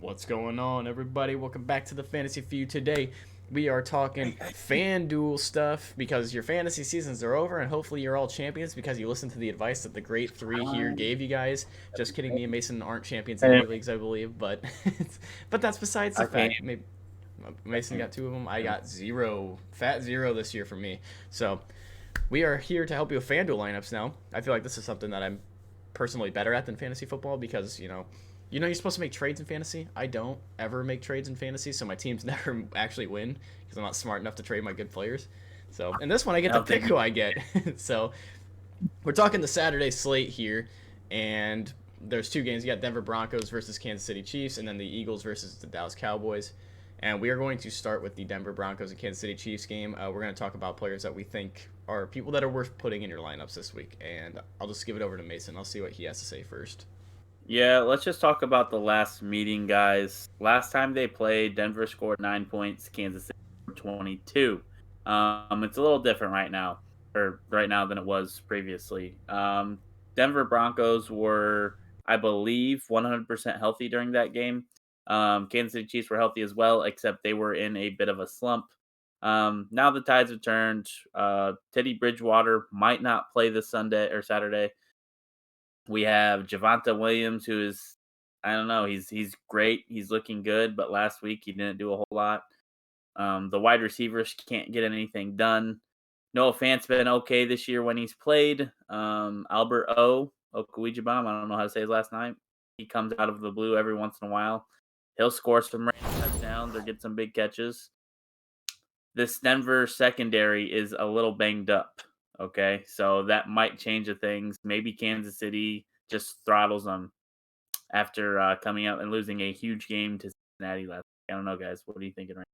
What's going on, everybody? Welcome back to the Fantasy Feud. Today, we are talking FanDuel stuff because your fantasy seasons are over, and hopefully, you're all champions because you listened to the advice that the great three here gave you guys. Just kidding, me and Mason aren't champions in And any leagues, I believe, but but that's besides the I can't. fact. Maybe Mason got two of them. I got zero, fat zero this year for me. So, we are here to help you with FanDuel lineups now. I feel like this is something that I'm personally better at than fantasy football because you're supposed to make trades in fantasy. I don't ever make trades in fantasy, so my teams never actually win because I'm not smart enough to trade my good players. So in this one, I get I to don't pick think who I get. So we're talking the Saturday slate here, and there's two games. You got Denver Broncos versus Kansas City Chiefs, and then the Eagles versus the Dallas Cowboys. And we are going to start with the Denver Broncos and Kansas City Chiefs game. We're going to talk about players that we think are people that are worth putting in your lineups this week. And I'll just give it over to Mason. I'll see what he has to say first. Yeah, let's just talk about the last meeting, guys. Last time they played, Denver scored 9 points, Kansas City scored 22. It's a little different right now, or right now than it was previously. Denver Broncos were, I believe, 100% healthy during that game. Kansas City Chiefs were healthy as well, except they were in a bit of a slump. Now the tides have turned. Teddy Bridgewater might not play this Sunday or Saturday. We have Javonte Williams, who is, I don't know, he's great. He's looking good, but last week he didn't do a whole lot. The wide receivers can't get anything done. Noah Fant's been okay this year when he's played. Albert Okuijabam, I don't know how to say his last name. He comes out of the blue every once in a while. He'll score some random touchdowns or get some big catches. This Denver secondary is a little banged up. Okay, so that might change the things. Maybe Kansas City just throttles them after coming out and losing a huge game to Cincinnati last week. I don't know, guys. What are you thinking right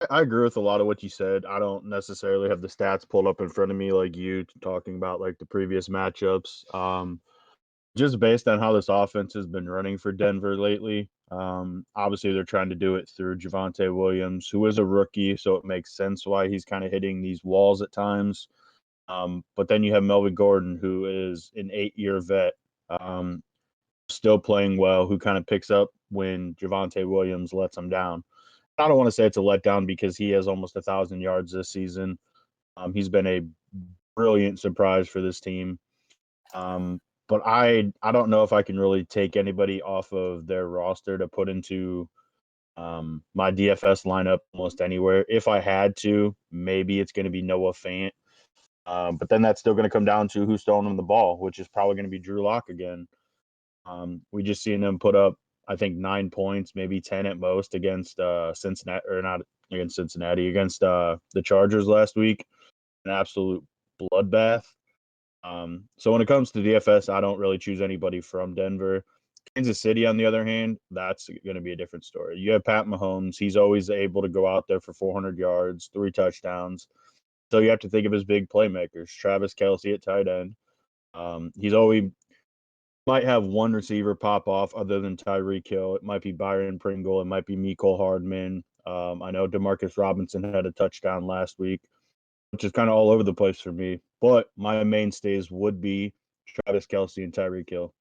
I agree with a lot of what you said. I don't necessarily have the stats pulled up in front of me like you talking about like the previous matchups. Just based on how this offense has been running for Denver lately. Obviously, they're trying to do it through Javonte Williams, who is a rookie, so it makes sense why he's kind of hitting these walls at times. But then you have Melvin Gordon, who is an 8-year vet, um, still playing well, who kind of picks up when Javonte Williams lets him down. I don't want to say it's a letdown because he has almost 1,000 yards this season. He's been a brilliant surprise for this team. But I don't know if I can really take anybody off of their roster to put into my DFS lineup almost anywhere. If I had to, maybe it's going to be Noah Fant. But then that's still going to come down to who's throwing him the ball, which is probably going to be Drew Lock again. We just seen him put up, I think, 9 points, maybe 10 at most against Cincinnati, or not against Cincinnati, against the Chargers last week. An absolute bloodbath. So when it comes to DFS, I don't really choose anybody from Denver. Kansas City, on the other hand, that's going to be a different story. You have Pat Mahomes. He's always able to go out there for 400 yards, 3 touchdowns. So you have to think of his big playmakers. Travis Kelce at tight end. He's always might have one receiver pop off other than Tyreek Hill. It might be Byron Pringle. It might be Mecole Hardman. I know Demarcus Robinson had a touchdown last week, which is kind of all over the place for me. But my mainstays would be Travis Kelce and Tyreek Hill.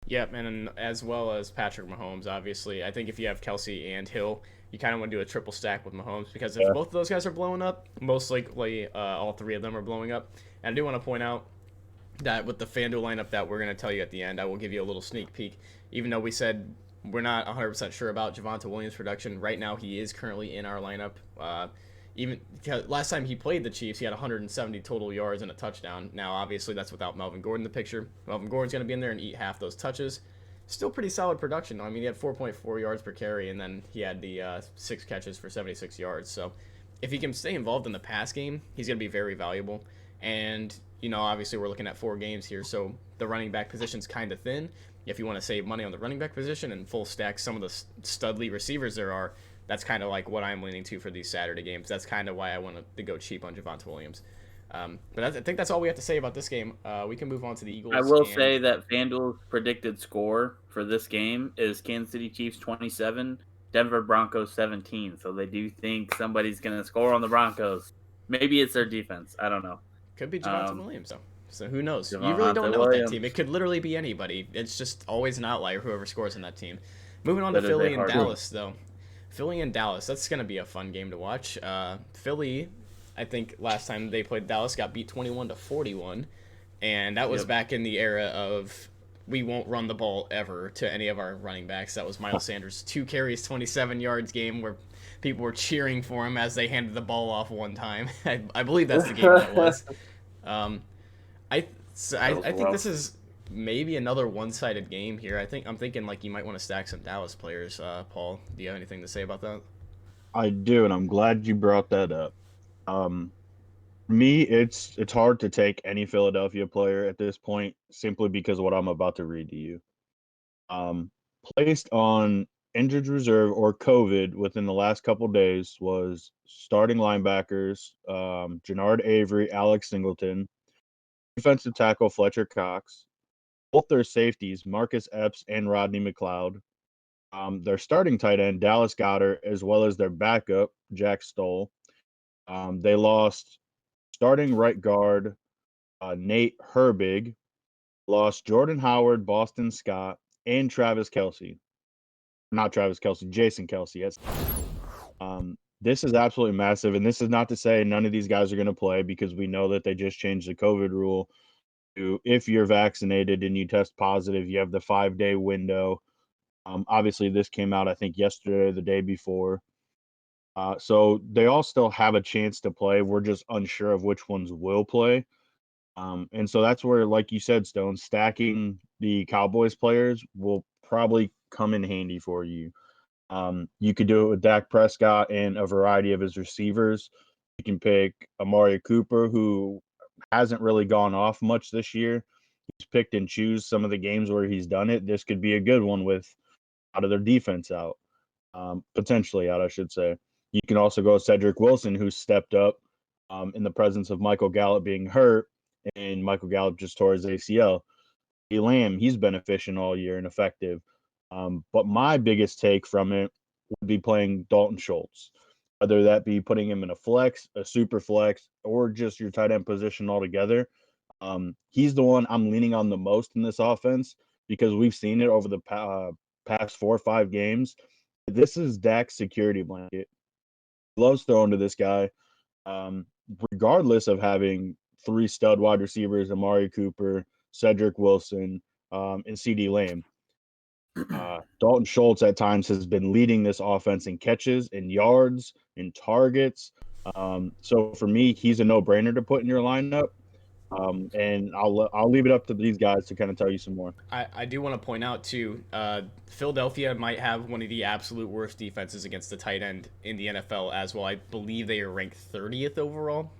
Yep, and as well as Patrick Mahomes, obviously. I think if you have Kelsey and Hill, you kind of want to do a triple stack with Mahomes because if Yeah. both of those guys are blowing up, most likely all three of them are blowing up. And I do want to point out that with the FanDuel lineup that we're going to tell you at the end, I will give you a little sneak peek. Even though we said we're not 100% sure about Javonte Williams' production, right now he is currently in our lineup. Even last time he played the Chiefs, he had 170 total yards and a touchdown. Now, obviously, that's without Melvin Gordon in the picture. Melvin Gordon's going to be in there and eat half those touches. Still pretty solid production. I mean, he had 4.4 yards per carry, and then he had the 6 catches for 76 yards. So if he can stay involved in the pass game, he's going to be very valuable. And, obviously we're looking at 4 games here, so the running back position's kind of thin. If you want to save money on the running back position and full stack some of the studly receivers there are, that's kind of like what I'm leaning to for these Saturday games. That's kind of why I wanted to go cheap on Javonte Williams. I think that's all we have to say about this game. We can move on to the now? I Eagles. will And say that FanDuel's predicted score for this game is Kansas City Chiefs 27, Denver Broncos 17. So they do think somebody's going to score on the Broncos. Maybe it's their defense. I don't know. could be Javonte Um, Williams, though. So who knows? You really don't Javante know with that team. Williams. It could literally be anybody. It's just always an outlier, whoever scores in that team. Moving on to That is a Philly and hard Dallas, though. Philly and Dallas, that's going to be a fun game to watch. Philly, I think last time they played Dallas, got beat 21-41, and that was Yep. back in the era of we won't run the ball ever to any of our running backs. That was Miles Sanders' 2 carries, 27 yards game where people were cheering for him as they handed the ball off one time. I believe that's the game that was. Um, I think this is maybe another one-sided game here. I'm thinking like you might want to stack some Dallas players. Paul, do you have anything to say about that? I do, and I'm glad you brought that up. Um, me, it's hard to take any Philadelphia player at this point simply because of what I'm about to read to you. Um, Placed on injured reserve or COVID within the last couple days was starting linebackers Jannard Avery, Alex Singleton, defensive tackle Fletcher Cox, both their safeties Marcus Epps and Rodney McLeod, their starting tight end Dallas Goedert, as well as their backup Jack Stoll. They lost starting right guard Nate Herbig, lost Jordan Howard, Boston Scott, and Travis Kelce. Not Travis Kelce, Jason Kelce. Yes. This is absolutely massive, and this is not to say none of these guys are going to play because we know that they just changed the COVID rule to if you're vaccinated and you test positive, you have the 5-day window. Obviously, this came out I think yesterday or the day before. So they all still have a chance to play. We're just unsure of which ones will play. And so that's where, like you said, Stone, stacking the Cowboys players will probably come in handy for you. You could do it with Dak Prescott and a variety of his receivers. You can pick Amari Cooper, who hasn't really gone off much this year. He's picked and choose some of the games where he's done it. This could be a good one with out of their defense out, potentially out, I should say. You can also go Cedric Wilson, who stepped up in the presence of Michael Gallup being hurt, and Michael Gallup just tore his ACL. Lamb, he's been efficient all year and effective. But my biggest take from it would be playing Dalton Schultz, whether that be putting him in a flex, a super flex, or just your tight end position altogether. He's the one I'm leaning on the most in this offense because we've seen it over the past 4 or 5 games. This is Dak's security blanket. He loves throwing to this guy, regardless of having 3 stud wide receivers, Amari Cooper, Cedric Wilson, and CD Lamb. Dalton Schultz at times has been leading this offense in catches, in yards, in targets. So for me, he's a no-brainer to put in your lineup. And I'll leave it up to these guys to kind of tell you some more. I do want to point out too, Philadelphia might have one of the absolute worst defenses against the tight end in the NFL as well. I believe they are ranked 30th overall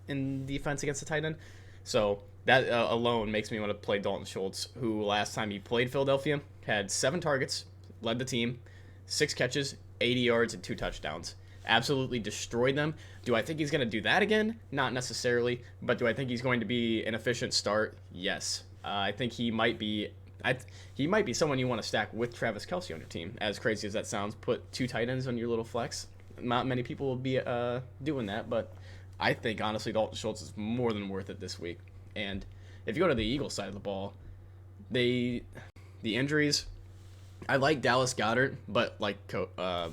in defense against the tight end. So that alone makes me want to play Dalton Schultz, who last time he played Philadelphia had 7 targets, led the team, 6 catches, 80 yards, and 2 touchdowns. Absolutely destroyed them. Do I think he's going to do that again? Not necessarily. But do I think he's going to be an efficient start? Yes. I think he might be. He might be someone you want to stack with Travis Kelce on your team. As crazy as that sounds, put 2 tight ends on your little flex. Not many people will be doing that, but I think honestly Dalton Schultz is more than worth it this week. And if you go to the Eagles side of the ball, the injuries. I like Dallas Goedert, but like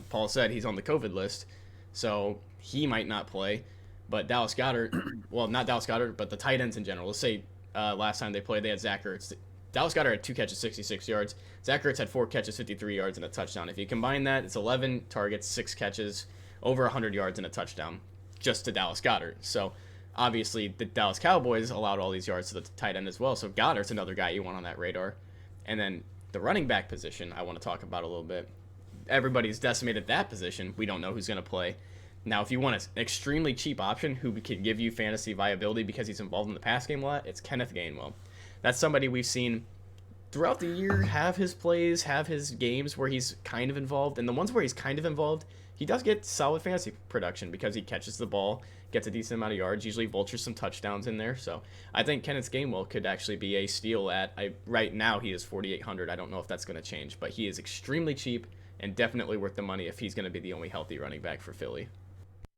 Paul said, he's on the COVID list, so he might not play. But Dallas Goedert, well, not Dallas Goedert, but the tight ends in general. Let's say last time they played, they had Zach Ertz. Dallas Goedert had 2 catches, 66 yards. Zach Ertz had 4 catches, 53 yards, and a touchdown. If you combine that, it's 11 targets, 6 catches, over 100 yards, and a touchdown just to Dallas Goedert. So obviously the Dallas Cowboys allowed all these yards to the tight end as well. So Goddard's another guy you want on that radar. And then the running back position I want to talk about a little bit. Everybody's decimated that position. We don't know who's going to play. Now, if you want an extremely cheap option who can give you fantasy viability because he's involved in the pass game a lot, it's Kenneth Gainwell. That's somebody we've seen throughout the year have his plays, have his games where he's kind of involved. And the ones where he's kind of involved, he does get solid fantasy production because he catches the ball, gets a decent amount of yards, usually vultures some touchdowns in there. So I think Kenneth Gainwell could actually be a steal right now he is 4,800. I don't know if that's going to change, but he is extremely cheap and definitely worth the money if he's going to be the only healthy running back for Philly.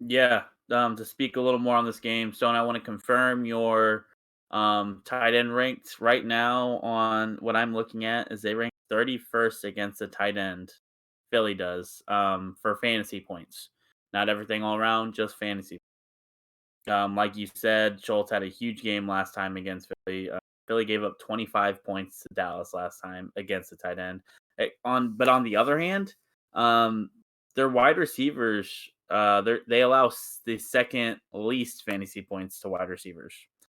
Yeah, to speak a little more on this game, Stone, I want to confirm your tight end ranked right now on what I'm looking at is they rank 31st against the tight end. Philly does for fantasy points. Not everything all around, just fantasy. Like you said, Schultz had a huge game last time against Philly. Philly gave up 25 points to Dallas last time against the tight end. But on the other hand, their wide receivers, they allow the second least fantasy points to wide receivers.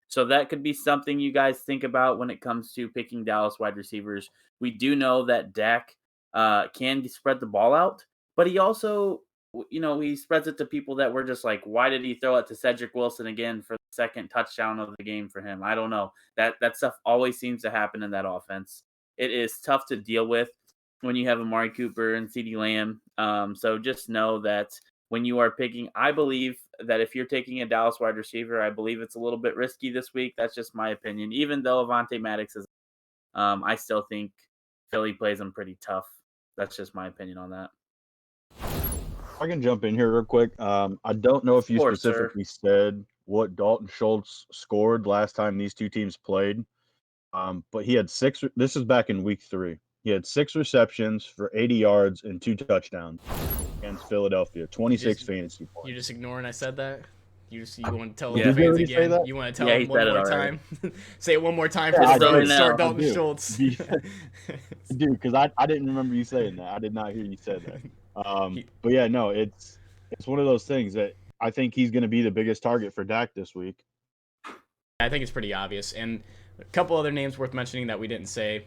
So that could be something you guys think about when it comes to picking Dallas wide receivers. We do know that Dak can spread the ball out, but he also, he spreads it to people that were just like, why did he throw it to Cedric Wilson again for the second touchdown of the game for him? I don't know. That stuff always seems to happen in that offense. It is tough to deal with when you have Amari Cooper and CeeDee Lamb. So just know that when you are picking, I believe that if you're taking a Dallas wide receiver, I believe it's a little bit risky this week. That's just my opinion. Even though Avonte Maddox is, I still think Philly plays them pretty tough. That's just my opinion on that. I can jump in here real quick. I don't know if you specifically said what Dalton Schultz scored last time these two teams played, but he had 6. This is back in week 3. He had 6 receptions for 80 yards and 2 touchdowns against Philadelphia. 26 fantasy points. You just ignoring I said that? You want to tell the fans again? You want to tell them one more time? Say it one more time for the start Dalton Schultz. Dude, because I didn't remember you saying that. I did not hear you say that. But yeah, no, it's one of those things that I think he's going to be the biggest target for Dak this week. I think it's pretty obvious. And a couple other names worth mentioning that we didn't say.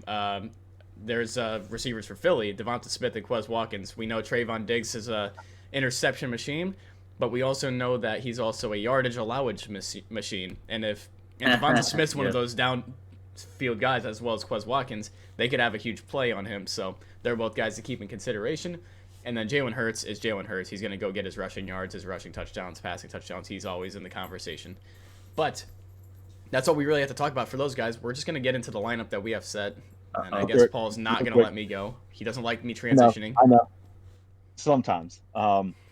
There's receivers for Philly, Devonta Smith and Quez Watkins. We know Trayvon Diggs is a interception machine, but we also know that he's also a yardage allowage machine. And Devonta Smith's one of those downfield guys, as well as Quez Watkins, they could have a huge play on him. So they're both guys to keep in consideration. And then Jalen Hurts is Jalen Hurts. He's going to go get his rushing yards, his rushing touchdowns, passing touchdowns. He's always in the conversation. But that's all we really have to talk about for those guys. We're just going to get into the lineup that we have set. And I guess Paul's not going to let me go. He doesn't like me transitioning. I know. Sometimes.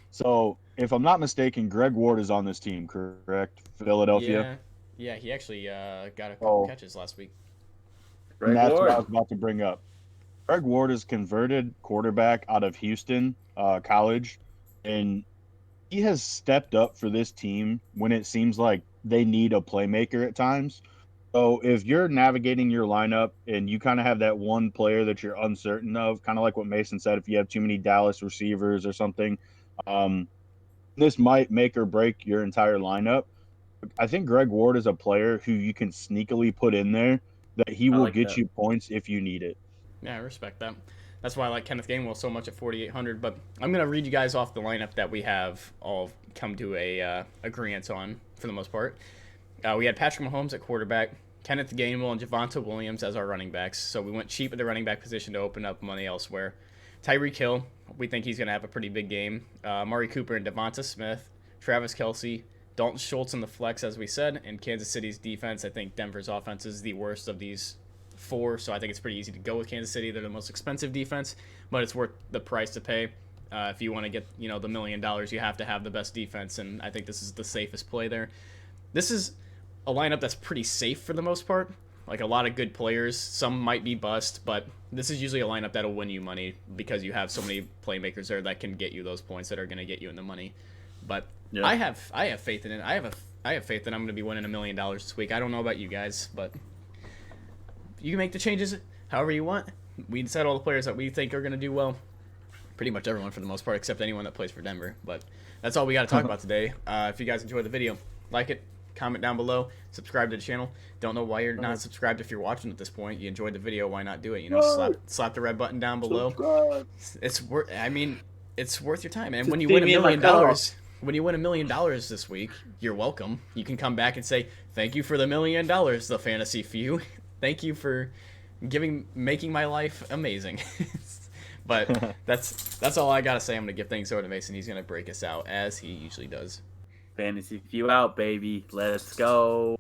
So if I'm not mistaken, Greg Ward is on this team, correct? Philadelphia? Yeah, he actually got a couple catches last week. And that's what I was about to bring up. Greg Ward is converted quarterback out of Houston College, and he has stepped up for this team when it seems like they need a playmaker at times. So if you're navigating your lineup and you kind of have that one player that you're uncertain of, kind of like what Mason said, if you have too many Dallas receivers or something, this might make or break your entire lineup. I think Greg Ward is a player who you can sneakily put in there that he will get you points if you need it. Yeah, I respect that. That's why I like Kenneth Gainwell so much at 4,800. But I'm going to read you guys off the lineup that we have all come to a agreement on for the most part. We had Patrick Mahomes at quarterback, Kenneth Gainwell and Javonte Williams as our running backs. So we went cheap at the running back position to open up money elsewhere. Tyreek Hill, we think he's going to have a pretty big game. Amari Cooper and Devonta Smith, Travis Kelce, Dalton Schultz in the flex, as we said, and Kansas City's defense. I think Denver's offense is the worst of these 4, so I think it's pretty easy to go with Kansas City. They're the most expensive defense, but it's worth the price to pay. If you want to get the $1 million, you have to have the best defense, and I think this is the safest play there. This is a lineup that's pretty safe for the most part. Like a lot of good players, some might be bust, but this is usually a lineup that'll win you money because you have so many playmakers there that can get you those points that are going to get you in the money. But yeah. I have faith in it. I have faith that I'm going to be winning $1 million this week. I don't know about you guys, but you can make the changes however you want. We said all the players that we think are going to do well. Pretty much everyone for the most part, except anyone that plays for Denver. But that's all we got to talk about today. If you guys enjoyed the video, like it, comment down below, subscribe to the channel. Don't know why you're not subscribed if you're watching at this point. You enjoyed the video, why not do it? Slap the red button down below. Subscribe. It's worth your time. And when you win $1 million, this week, you're welcome. You can come back and say, thank you for the $1 million, the fantasy few. Thank you for making my life amazing. But that's all I gotta say. I'm gonna give things over to Mason. He's gonna break us out as he usually does. Fantasy few out, baby. Let's go.